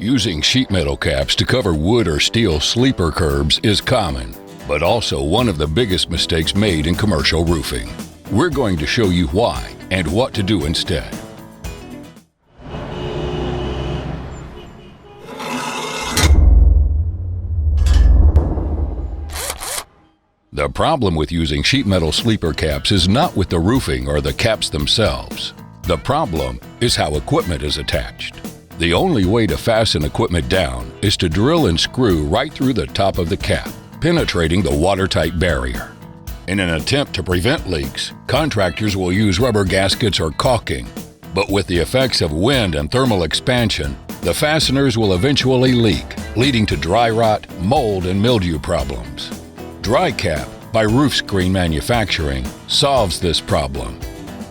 Using sheet metal caps to cover wood or steel sleeper curbs is common, but also one of the biggest mistakes made in commercial roofing. We're going to show you why and what to do instead. The problem with using sheet metal sleeper caps is not with the roofing or the caps themselves. The problem is how equipment is attached. The only way to fasten equipment down is to drill and screw right through the top of the cap, penetrating the watertight barrier. In an attempt to prevent leaks, contractors will use rubber gaskets or caulking, but with the effects of wind and thermal expansion, the fasteners will eventually leak, leading to dry rot, mold, and mildew problems. DryCap by RoofScreen Manufacturing solves this problem.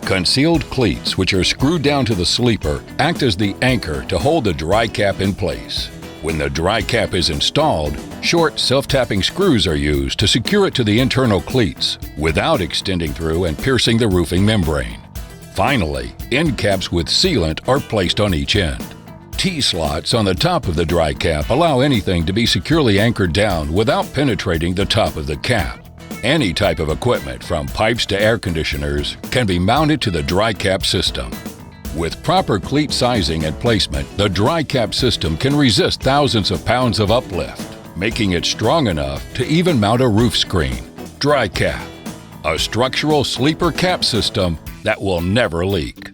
Concealed cleats, which are screwed down to the sleeper, act as the anchor to hold the DryCap in place. When the DryCap is installed, short self-tapping screws are used to secure it to the internal cleats without extending through and piercing the roofing membrane. Finally, end caps with sealant are placed on each end. T-slots on the top of the DryCap allow anything to be securely anchored down without penetrating the top of the cap. Any type of equipment, from pipes to air conditioners, can be mounted to the DryCap system. With proper cleat sizing and placement, the DryCap system can resist thousands of pounds of uplift, making it strong enough to even mount a roof screen. DryCap, a structural sleeper cap system that will never leak.